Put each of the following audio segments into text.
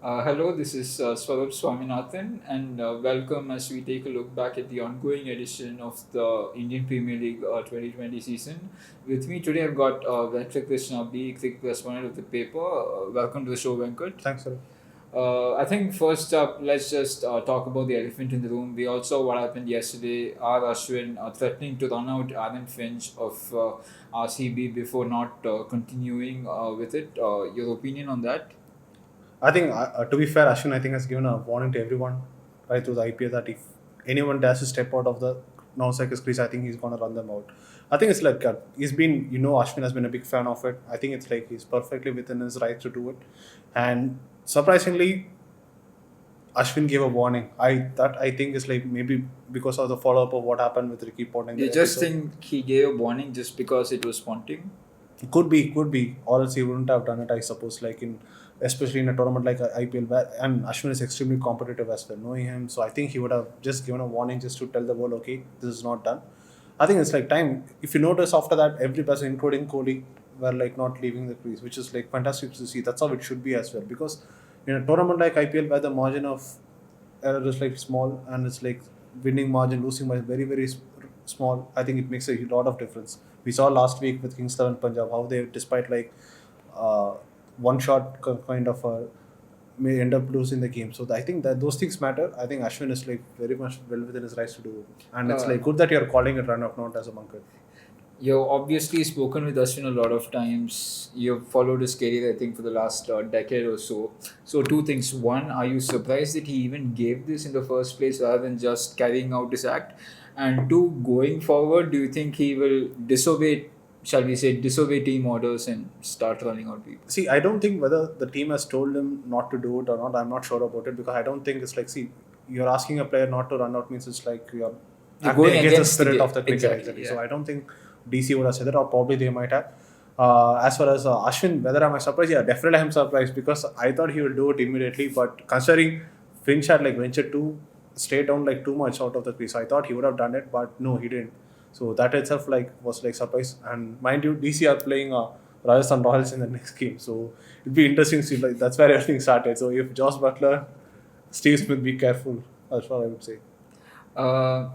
Hello, this is Swaroop Swaminathan, and welcome as we take a look back at the ongoing edition of the Indian Premier League 2020 season. With me today, I've got Krishna, the cricket correspondent of the paper. Welcome to the show, Venkat. Thanks, sir. I think first up, let's just talk about the elephant in the room. We all saw what happened yesterday. R Ashwin threatening to run out Aaron Finch of RCB before not continuing with it. Your opinion on that? I think, to be fair, Ashwin, I think, has given a warning to everyone right through the IPL that if anyone dares to step out of the non-circus crease, I think he's going to run them out. I think it's like he's been, Ashwin has been a big fan of it. I think it's like he's perfectly within his right to do it. And surprisingly, Ashwin gave a warning. I think is like maybe because of the follow up of what happened with Ricky Ponting. You just think he gave a warning just because it was Ponting? Could be, or else he wouldn't have done it. I suppose, like especially in a tournament like IPL, where and Ashwin is extremely competitive as well. Knowing him, so I think he would have just given a warning just to tell the world, okay, this is not done. I think it's like time. If you notice after that, every person, including Kohli, were like not leaving the crease, which is like fantastic to see. That's how it should be as well. Because in a tournament like IPL, where the margin of error is like small and it's like winning margin, losing margin very small, I think it makes a lot of difference. We saw last week with Kings 11 Punjab how they, despite like uh, one shot kind of may end up losing the game. So I think that those things matter. I think Ashwin is like very much well within his rights to do it. And it's like good that you're calling it run up, not as a bunker. You've obviously spoken with Ashwin a lot of times. You've followed his career, I think, for the last decade or so. So, two things. One, are you surprised that he even gave this in the first place rather than just carrying out his act? And two, going forward, do you think he will disobey, shall we say, disobey team orders and start running out people? See, I don't think whether the team has told him not to do it or not. I'm not sure about it because I don't think it's like, see, you're asking a player not to run out means it's like you're You're acting going against the against the spirit of the cricket. exactly. So Yeah. I don't think DC would have said that, or probably they might have. As far as Ashwin, whether am I surprised? Yeah, definitely I'm surprised because I thought he would do it immediately. But considering Finch had like ventured to stay down like too much out of the crease, I thought he would have done it, but no, he didn't. So that itself like was like surprise. And mind you, DC are playing Rajasthan Royals in the next game, so it'd be interesting to see. Like that's where everything started. So if Josh Butler, Steve Smith, be careful. That's what I would say.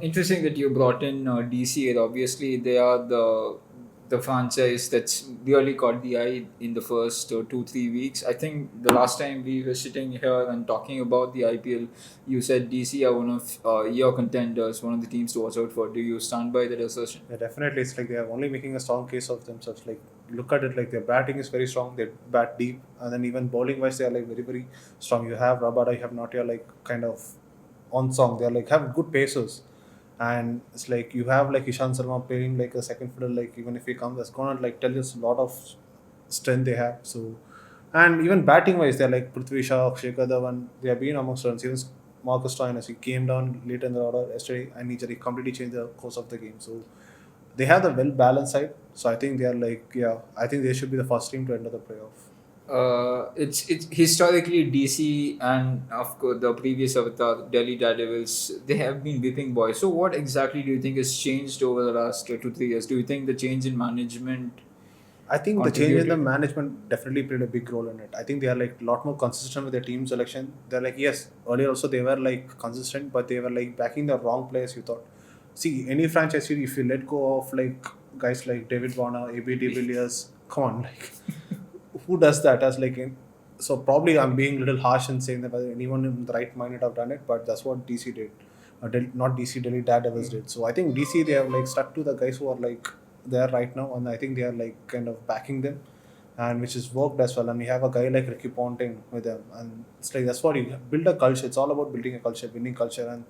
Interesting that you brought in DC. And obviously, they are the franchise that's really caught the eye in the first 2 3 weeks. I think the last time we were sitting here and talking about the IPL, you said DC are one of your contenders, one of the teams to watch out for. Do you stand by that assertion? Yeah, definitely. It's like they are only making a strong case of themselves. Like look at it, like their batting is very strong. They bat deep, and then even bowling wise, they are like very strong. You have Rabada, you have Natia, like kind of on song. They are like have good pacers, and it's like you have like Ishan Sharma playing like a second fiddle. Like even if he comes, that's gonna like tell us a lot of strength they have. So, and even batting wise, they're like Prithvi Shaw, Shekhar Dhawan. They have been amongst runs. Even Marcus Stoinis, he came down late in the order yesterday, and he completely changed the course of the game. So they have the well balanced side. So I think they are like, yeah, I think they should be the first team to enter the playoff. It's historically DC and of course the previous avatar Delhi Daredevils, they have been whipping boys. So what exactly do you think has changed over the last 2 3 years? Do you think the change in management I think the change in the contributed? management definitely played a big role in it. I think they are like a lot more consistent with their team selection. They're like, yes, earlier also they were like consistent, but they were like backing the wrong players. You thought, see, any franchise, if you let go of like guys like David Warner, AB de Villiers, come on, like who does that? As like, so probably I'm being a little harsh in saying that whether anyone in the right mind would have done it, but that's what DC did. Not DC, Delhi Daredevils did. So I think DC they have like stuck to the guys who are like there right now, and I think they are like kind of backing them, and which has worked as well. And we have a guy like Ricky Ponting with them, and it's like that's what you build a culture. It's all about building a culture, winning culture, and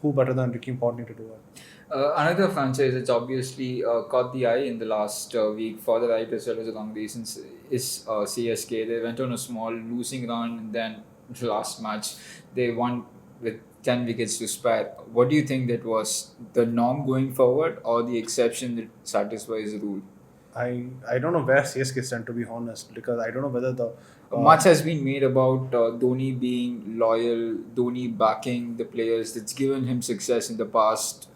who better than Ricky Ponting to do it? Another franchise that's obviously caught the eye in the last week for the right as well as the wrong reasons is CSK. They went on a small losing run and then the last match they won with 10 wickets to spare. What do you think that was the norm going forward or the exception that satisfies the rule? I don't know where CSK stand, to be honest, because I don't know whether the Much has been made about Dhoni being loyal, Dhoni backing the players. That's given him success in the past.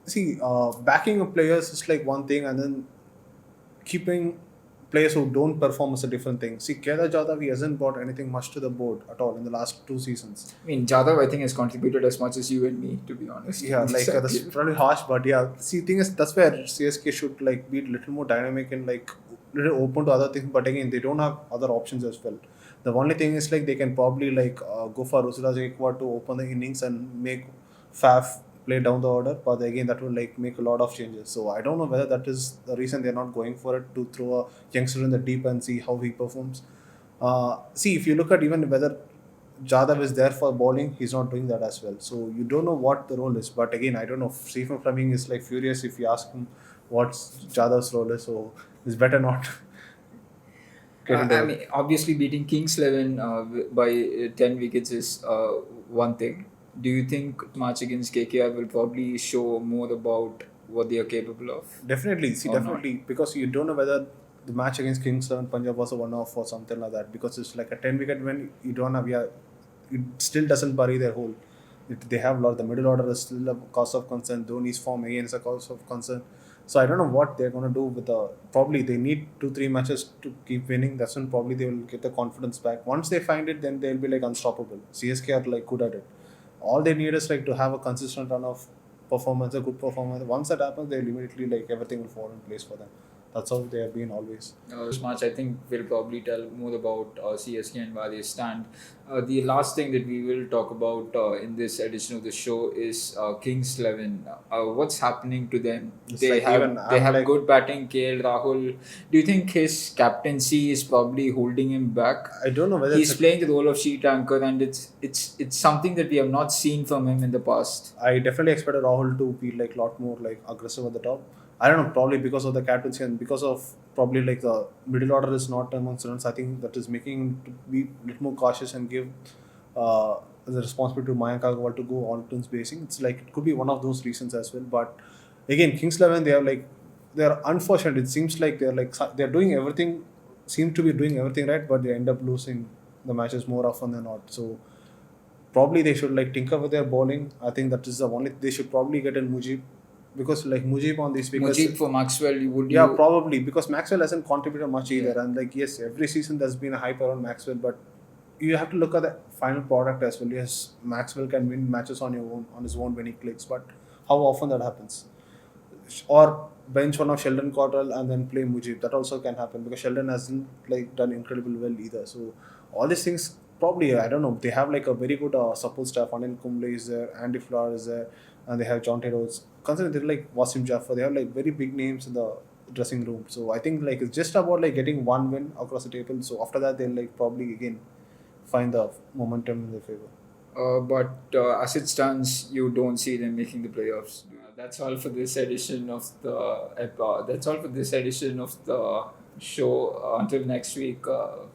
see backing of players is like one thing, and then keeping players who don't perform is a different thing. See, Kedar Jadhav, he hasn't brought anything much to the board at all in the last 2 seasons. I mean, Jadhav, I think, has contributed as much as you and me, to be honest. Yeah, in this like that's IPL. probably harsh, but yeah. See, thing is, that's where CSK should like be a little more dynamic and like little open to other things. But again, they don't have other options as well. The only thing is like they can probably like go for Ruturaj Gaikwad to open the innings and make Faf play down the order. But again, that will like make a lot of changes. So I don't know whether that is the reason they're not going for it, to throw a youngster in the deep and see how he performs. See, if you look at even whether Jadhav is there for bowling, he's not doing that as well. So you don't know what the role is. But again, I don't know. Stephen Fleming is like furious if you ask him what's Jadhav's role is. So it's better not get into I it. mean, obviously, beating Kings 11 by 10 wickets is one thing. Do you think match against KKR will probably show more about what they are capable of? Definitely, see, Or definitely, because you don't know whether the match against Kings 11 Punjab was a one-off or something like that. Because it's like a 10 wicket win, you don't have, yeah, it still doesn't bury their whole. They have a lot. The middle order is still a cause of concern. Dhoni's form again is a cause of concern. So I don't know what they're going to do with the. Probably they need 2-3 matches to keep winning. That's when probably they will get the confidence back. Once they find it, then they'll be like unstoppable. CSK are like good at it. All they need is like to have a consistent run of performance, a good performance. Once that happens, they'll immediately like everything will fall in place for them. That's how they have been always. This match, I think, will probably tell more about CSK and where they stand. The last thing that we will talk about in this edition of the show is Kings 11. What's happening to them? It's They like have even they I'm have like- good batting. KL Rahul. Do you think his captaincy is probably holding him back? I don't know whether He's it's playing the role of sheet anchor, and it's something that we have not seen from him in the past. I definitely expected Rahul to be like a lot more like aggressive at the top. I don't know, probably because of the captaincy and because of probably like the middle order is not amongst runs. I think that is making him to be a little more cautious and give the responsibility to Mayank Agarwal to go on turns basing. It's like it could be one of those reasons as well. But again, Kings 11 they're unfortunate. It seems like they're doing everything, seem to be doing everything right, but they end up losing the matches more often than not. So probably they should like tinker with their bowling. I think that is the only they should probably get in Mujib, because like Mujib on these wickets. Mujib for Maxwell, Yeah, probably because Maxwell hasn't contributed much either. And like yes, every season there's been a hype around Maxwell, but you have to look at the final product as well. Yes, Maxwell can win matches on his own when he clicks, but how often that happens? Or bench one of Sheldon Cottrell and then play Mujib. That also can happen because Sheldon hasn't like done incredibly well either. So all these things probably I don't know. They have like a very good support staff. Anil Kumble is there, Andy Flower is there, and they have John Rhodes. Considering they're like Wasim Jaffer, they have like very big names in the dressing room. So I think like it's just about like getting one win across the table. So after that they'll like probably again find the momentum in their favor. But as it stands, you don't see them making the playoffs. That's all for this edition of the show. Until next week,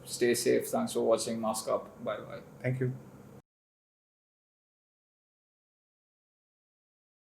stay safe. Thanks for watching Mask Up. Bye bye. Thank you.